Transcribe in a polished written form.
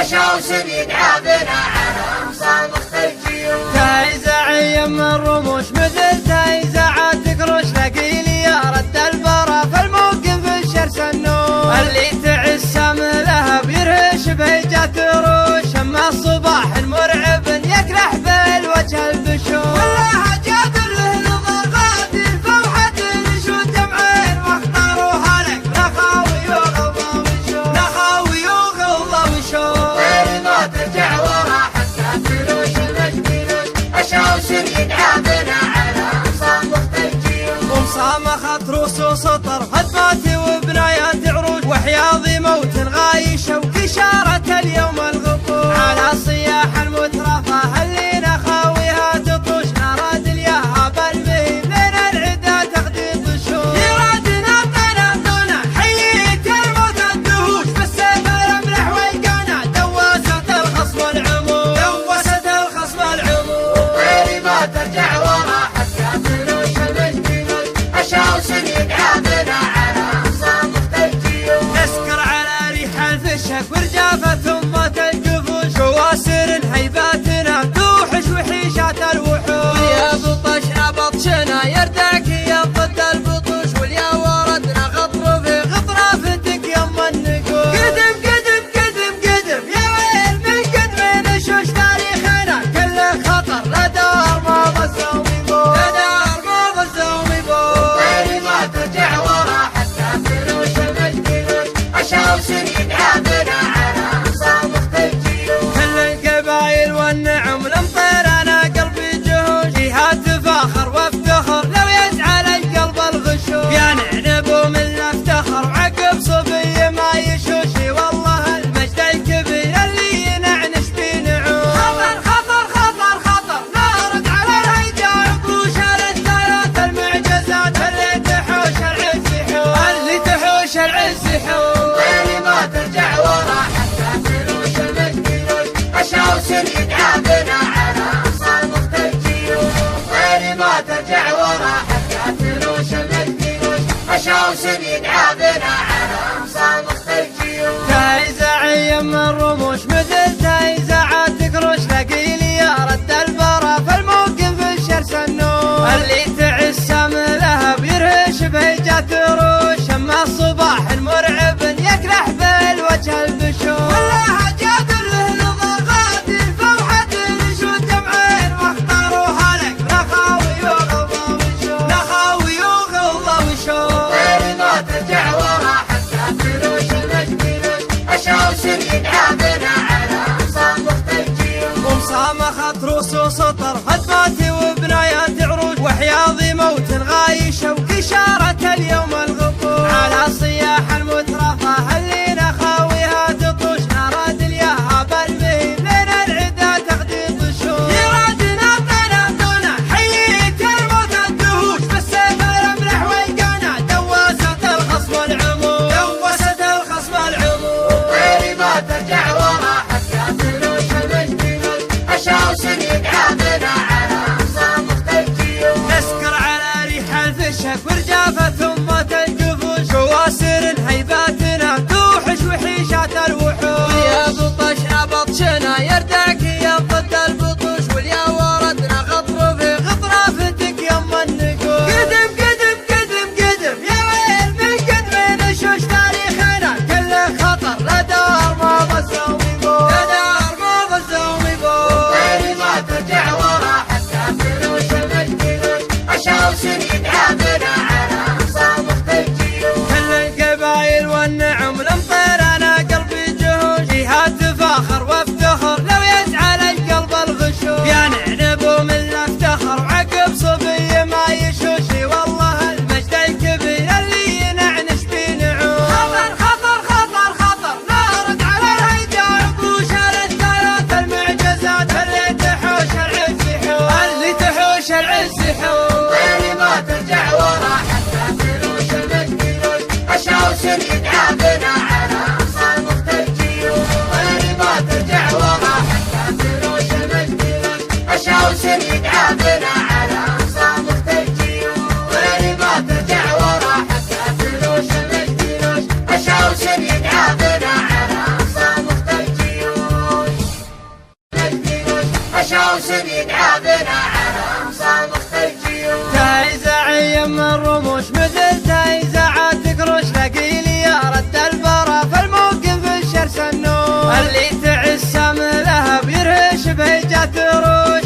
شوس يدعى بنا على مصامخ الجيوش. تايزع يم الرموش مثل تايزع تكروش، لقيلي يا رد البرا في الموقف الشرس النور، اللي تعسى من لهب يرهش بهجة روش، اما الصباح المرعب يكرح بالوجه البشور. والله جاد له لضغات الفوحة نشود دمعين واختاروها لك نخاوي وغضا وشور، نخاوي وغضا وشور. غير ما ترجع ورا حتى تلوش المجدلوش، شوس يدعى بنا على مصامخ الجيوش. ومصامخة روس وسطر هدماتي وبنايات عروج، وحياضي موت غايشة وكشارة اليوم الغفور، على صياح المترفة اللي نخاويها تطوش، نراد اليهاب المهيب لين العدا تغدي الطشور. يرادنا بنا حييت الموت الدهوش، بالسيف الاملح والقنا دوست الخصم العمود، دوست الخصم العمود. غير ما ترجع ورا حتى تلوش المجدلوش، شوس يدعى بنا على مصامخ الجيوش. نسكر على ريح الفشك ورجافة ثمة الجفوش، شواسر هيباتنا توحش وحيشات الوحوش. يا بطشنا بطشنا يرداك يا ضد البطوش، واليا وردنا غطر في غطرافتك يم النقوش. قدم قدم قدم قدم يا ويل من قدم نشوش، تاريخنا كله خطر لدار ما غزوا ويبوش، لدار ما غزوا ويبوش. غير ما ترجع ورا حتى تلوش المجدلوش، شوس يدعى بنا على مصامخ الجيوش. كل القبايل والنعم الامطير انا قلبي جهوش، جهات تفاخر وافتخر لو يزعل القلب الغشوش. يا نعنب ومن افتخر وعقب صبي ما يشوش، والله المجد الكبير اللي ينعنش بنعوش. خطر خطر خطر خطر نارد على الهيجاء وقوش، الثلاث المعجزات اللي تحوش العز حوش، اللي تحوش العز حوش. غير ما ترجع ورا حتى تلوش المجدلوش، شوس يدعى بنا على مصامخ الجيوش. غير ما ترجع ورا حتى تلوش المجدلوش، شوس يدعى بنا على مصامخ الجيوش. تايزع يم الرموش مثل تايزع تكروش، لقيلي يا رد البرا في الموقف الشرس النور، اللي تعسى من لهب يرهش بهجة روش، اما الصباح المرعب يكرح بالوجه البشور. والله جاد له لضغات الفوحة نشود دمعين واختاروها لك نخاوي وغضا وشور، نخاوي وغضا وشور. غير ما ترجع ورا حتى تلوش المجدلوش، شوس يدعى بنا على مصامخ الجيوش. ومصامخة روس وسطر هدماتي وبنايات عروج، وحياضي موت غايشة وكشارة اليوم الغفور، على صياح المترفة اللي نخاويها تطوش، نراد اليهاب المهيب لين العدا تغدي الطشور. يرادنا بنا حييت الموت الدهوش، بالسيف الاملح والقنا دوست الخصم العمود، دوست الخصم العمود. غير ما ترجع ورا حتى تلوش المجدلوش، شوس يدعى بنا على مصامخ الجيوش. نسكر على ريح الفشك ورجافة ثمة الجفوش، شواسر هيباتنا توحش وحيشات الوحوش. يا بطشنا بطشنا يرداك يا ضد البطوش، واليا وردنا غطر في غطرافتك يم النقوش. قدم قدم قدم قدم يا ويل من قدم نشوش، تاريخنا كله خطر لدار ما غزوا ويبوش، لدار ما غزوا ويبوش. غير ما ترجع ورا حتى تلوش المجدلوش، شوس يدعى بنا على مصامخ الجيوش. كل القبايل والنعم الامطير انا قلبي جهوش، جهات تفاخر وافتخر أشعوس يدعى بنا على مصامخ الجيوش. تايزعي من الرموش مثل تايزعات قروش، لقيلي يا رد البرا في الموقف الشرس النور، اللي تعس من لهب يرهش بهجة روش.